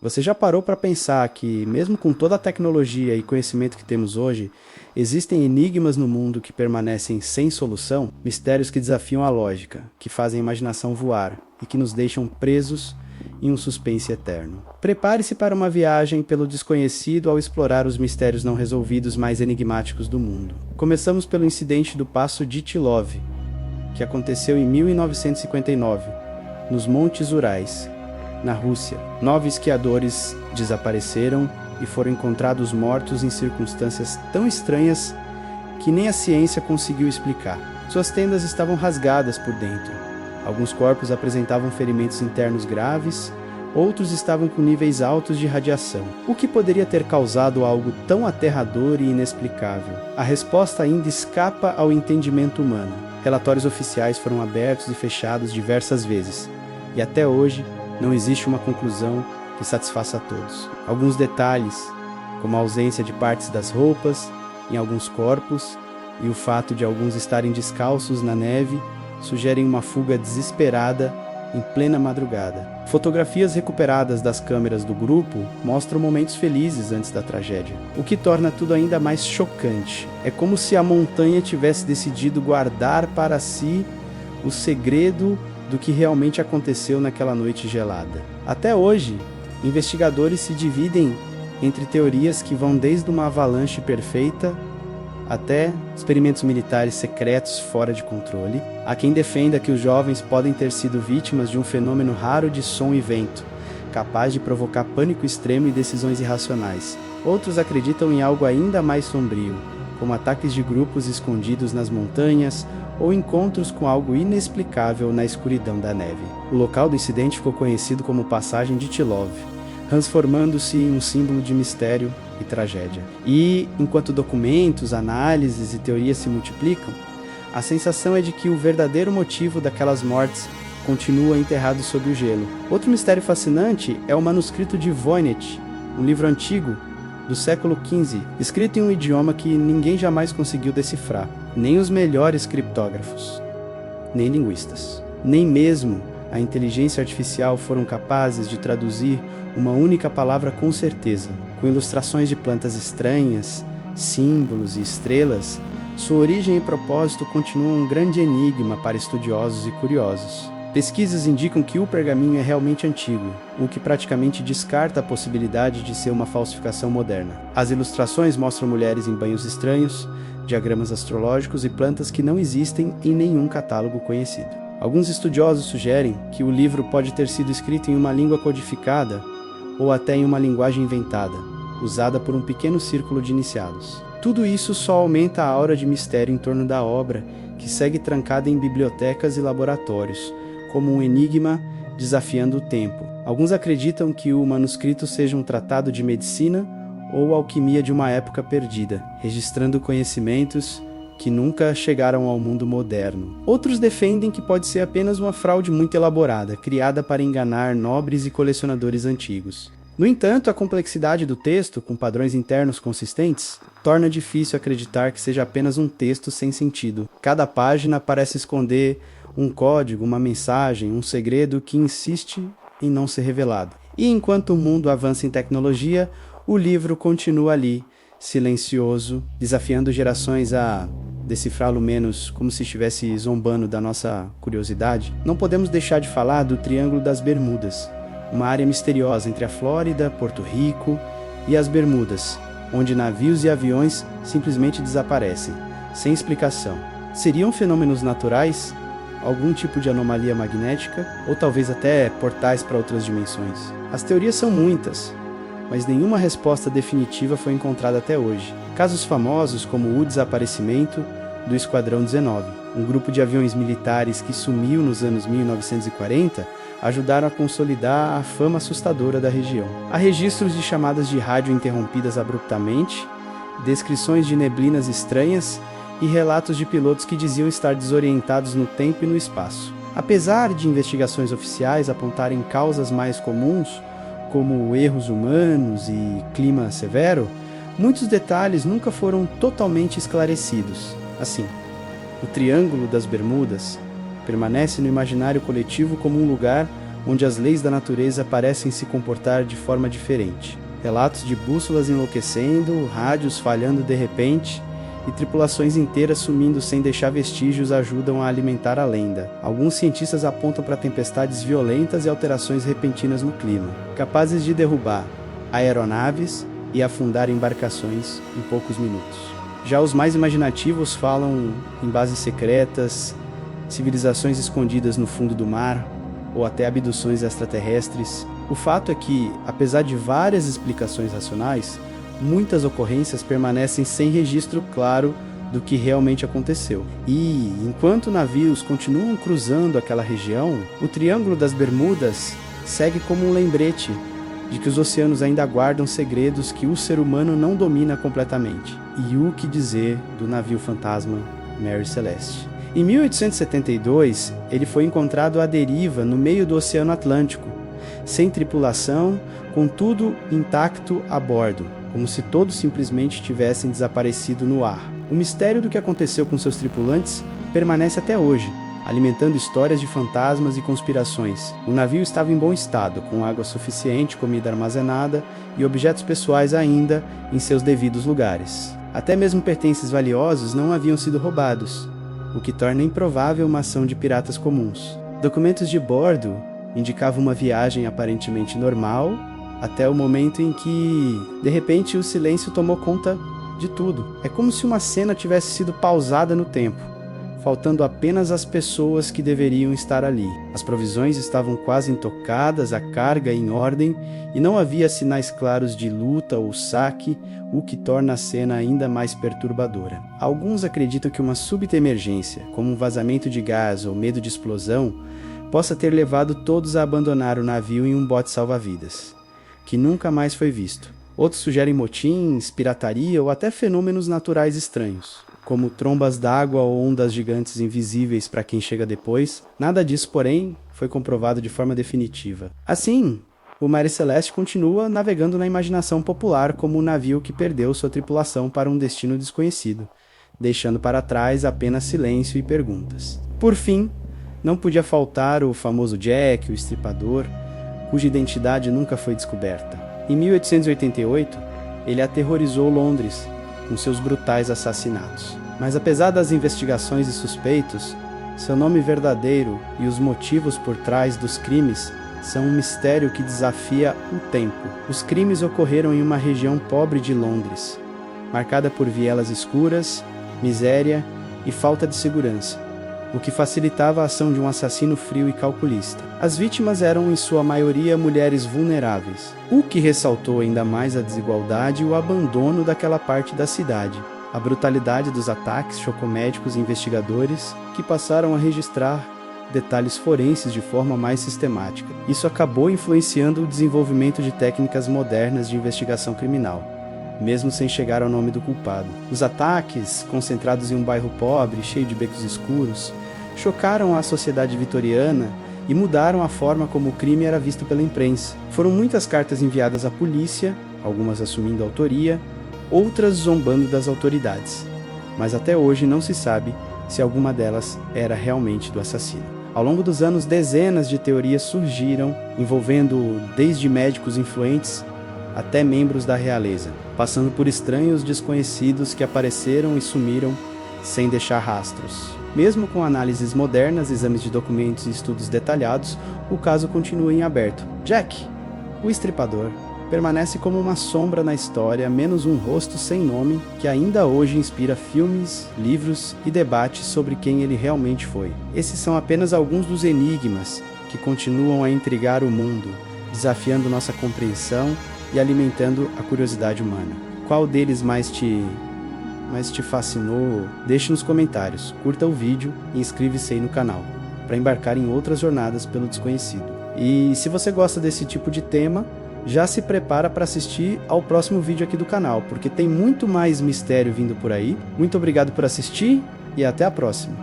Você já parou para pensar que, mesmo com toda a tecnologia e conhecimento que temos hoje, existem enigmas no mundo que permanecem sem solução? Mistérios que desafiam a lógica, que fazem a imaginação voar e que nos deixam presos em um suspense eterno. Prepare-se para uma viagem pelo desconhecido ao explorar os mistérios não resolvidos mais enigmáticos do mundo. Começamos pelo incidente do Passo Dyatlov, que aconteceu em 1959, nos Montes Urais, na Rússia. 9 esquiadores desapareceram e foram encontrados mortos em circunstâncias tão estranhas que nem a ciência conseguiu explicar. Suas tendas estavam rasgadas por dentro. Alguns corpos apresentavam ferimentos internos graves, outros estavam com níveis altos de radiação. O que poderia ter causado algo tão aterrador e inexplicável? A resposta ainda escapa ao entendimento humano. Relatórios oficiais foram abertos e fechados diversas vezes, e até hoje não existe uma conclusão que satisfaça a todos. Alguns detalhes, como a ausência de partes das roupas em alguns corpos e o fato de alguns estarem descalços na neve, sugerem uma fuga desesperada em plena madrugada. Fotografias recuperadas das câmeras do grupo mostram momentos felizes antes da tragédia, o que torna tudo ainda mais chocante. É como se a montanha tivesse decidido guardar para si o segredo do que realmente aconteceu naquela noite gelada. Até hoje, investigadores se dividem entre teorias que vão desde uma avalanche perfeita até experimentos militares secretos fora de controle. Há quem defenda que os jovens podem ter sido vítimas de um fenômeno raro de som e vento, capaz de provocar pânico extremo e decisões irracionais. Outros acreditam em algo ainda mais sombrio, como ataques de grupos escondidos nas montanhas ou encontros com algo inexplicável na escuridão da neve. O local do incidente ficou conhecido como Passagem Dyatlov, transformando-se em um símbolo de mistério e tragédia. E, enquanto documentos, análises e teorias se multiplicam, a sensação é de que o verdadeiro motivo daquelas mortes continua enterrado sob o gelo. Outro mistério fascinante é o manuscrito de Voynich, um livro antigo do século XV, escrito em um idioma que ninguém jamais conseguiu decifrar, nem os melhores criptógrafos, nem linguistas. Nem mesmo a inteligência artificial foram capazes de traduzir uma única palavra com certeza. Com ilustrações de plantas estranhas, símbolos e estrelas, sua origem e propósito continuam um grande enigma para estudiosos e curiosos. Pesquisas indicam que o pergaminho é realmente antigo, o que praticamente descarta a possibilidade de ser uma falsificação moderna. As ilustrações mostram mulheres em banhos estranhos, diagramas astrológicos e plantas que não existem em nenhum catálogo conhecido. Alguns estudiosos sugerem que o livro pode ter sido escrito em uma língua codificada ou até em uma linguagem inventada, usada por um pequeno círculo de iniciados. Tudo isso só aumenta a aura de mistério em torno da obra, que segue trancada em bibliotecas e laboratórios, como um enigma desafiando o tempo. Alguns acreditam que o manuscrito seja um tratado de medicina ou alquimia de uma época perdida, registrando conhecimentos que nunca chegaram ao mundo moderno. Outros defendem que pode ser apenas uma fraude muito elaborada, criada para enganar nobres e colecionadores antigos. No entanto, a complexidade do texto, com padrões internos consistentes, torna difícil acreditar que seja apenas um texto sem sentido. Cada página parece esconder um código, uma mensagem, um segredo que insiste em não ser revelado. E enquanto o mundo avança em tecnologia, o livro continua ali, silencioso, desafiando gerações a decifrá-lo menos, como se estivesse zombando da nossa curiosidade. Não podemos deixar de falar do Triângulo das Bermudas, uma área misteriosa entre a Flórida, Porto Rico e as Bermudas, onde navios e aviões simplesmente desaparecem, sem explicação. Seriam fenômenos naturais? Algum tipo de anomalia magnética? Ou talvez até portais para outras dimensões? As teorias são muitas, mas nenhuma resposta definitiva foi encontrada até hoje. Casos famosos como o desaparecimento do Esquadrão 19, um grupo de aviões militares que sumiu nos anos 1940, ajudaram a consolidar a fama assustadora da região. Há registros de chamadas de rádio interrompidas abruptamente, descrições de neblinas estranhas e relatos de pilotos que diziam estar desorientados no tempo e no espaço. Apesar de investigações oficiais apontarem causas mais comuns, como erros humanos e clima severo, muitos detalhes nunca foram totalmente esclarecidos. Assim, o Triângulo das Bermudas permanece no imaginário coletivo como um lugar onde as leis da natureza parecem se comportar de forma diferente. Relatos de bússolas enlouquecendo, rádios falhando de repente e tripulações inteiras sumindo sem deixar vestígios ajudam a alimentar a lenda. Alguns cientistas apontam para tempestades violentas e alterações repentinas no clima, capazes de derrubar aeronaves e afundar embarcações em poucos minutos. Já os mais imaginativos falam em bases secretas, civilizações escondidas no fundo do mar, ou até abduções extraterrestres. O fato é que, apesar de várias explicações racionais, muitas ocorrências permanecem sem registro claro do que realmente aconteceu. E, enquanto navios continuam cruzando aquela região, o Triângulo das Bermudas segue como um lembrete de que os oceanos ainda guardam segredos que o ser humano não domina completamente. E o que dizer do navio fantasma Mary Celeste? Em 1872, ele foi encontrado à deriva no meio do Oceano Atlântico, sem tripulação, com tudo intacto a bordo, como se todos simplesmente tivessem desaparecido no ar. O mistério do que aconteceu com seus tripulantes permanece até hoje, alimentando histórias de fantasmas e conspirações. O navio estava em bom estado, com água suficiente, comida armazenada e objetos pessoais ainda em seus devidos lugares. Até mesmo pertences valiosos não haviam sido roubados, o que torna improvável uma ação de piratas comuns. Documentos de bordo indicavam uma viagem aparentemente normal, até o momento em que, de repente, o silêncio tomou conta de tudo. É como se uma cena tivesse sido pausada no tempo, faltando apenas as pessoas que deveriam estar ali. As provisões estavam quase intocadas, a carga em ordem, e não havia sinais claros de luta ou saque, o que torna a cena ainda mais perturbadora. Alguns acreditam que uma súbita emergência, como um vazamento de gás ou medo de explosão, possa ter levado todos a abandonar o navio em um bote salva-vidas, que nunca mais foi visto. Outros sugerem motins, pirataria ou até fenômenos naturais estranhos, como trombas d'água ou ondas gigantes invisíveis para quem chega depois. Nada disso, porém, foi comprovado de forma definitiva. Assim, o Mary Celeste continua navegando na imaginação popular como um navio que perdeu sua tripulação para um destino desconhecido, deixando para trás apenas silêncio e perguntas. Por fim, não podia faltar o famoso Jack, o estripador, cuja identidade nunca foi descoberta. Em 1888, ele aterrorizou Londres com seus brutais assassinatos. Mas apesar das investigações e suspeitos, seu nome verdadeiro e os motivos por trás dos crimes são um mistério que desafia o tempo. Os crimes ocorreram em uma região pobre de Londres, marcada por vielas escuras, miséria e falta de segurança, o que facilitava a ação de um assassino frio e calculista. As vítimas eram, em sua maioria, mulheres vulneráveis, o que ressaltou ainda mais a desigualdade e o abandono daquela parte da cidade. A brutalidade dos ataques chocou médicos e investigadores, que passaram a registrar detalhes forenses de forma mais sistemática. Isso acabou influenciando o desenvolvimento de técnicas modernas de investigação criminal, mesmo sem chegar ao nome do culpado. Os ataques, concentrados em um bairro pobre, cheio de becos escuros, chocaram a sociedade vitoriana e mudaram a forma como o crime era visto pela imprensa. Foram muitas cartas enviadas à polícia, algumas assumindo autoria, outras zombando das autoridades. Mas até hoje não se sabe se alguma delas era realmente do assassino. Ao longo dos anos, dezenas de teorias surgiram, envolvendo desde médicos influentes até membros da realeza, passando por estranhos desconhecidos que apareceram e sumiram sem deixar rastros. Mesmo com análises modernas, exames de documentos e estudos detalhados, o caso continua em aberto. Jack, o estripador, permanece como uma sombra na história, menos um rosto sem nome que ainda hoje inspira filmes, livros e debates sobre quem ele realmente foi. Esses são apenas alguns dos enigmas que continuam a intrigar o mundo, desafiando nossa compreensão e alimentando a curiosidade humana. Qual deles mais te fascinou? Deixe nos comentários, curta o vídeo e inscreva-se aí no canal, para embarcar em outras jornadas pelo desconhecido. E se você gosta desse tipo de tema, já se prepara para assistir ao próximo vídeo aqui do canal, porque tem muito mais mistério vindo por aí. Muito obrigado por assistir e até a próxima.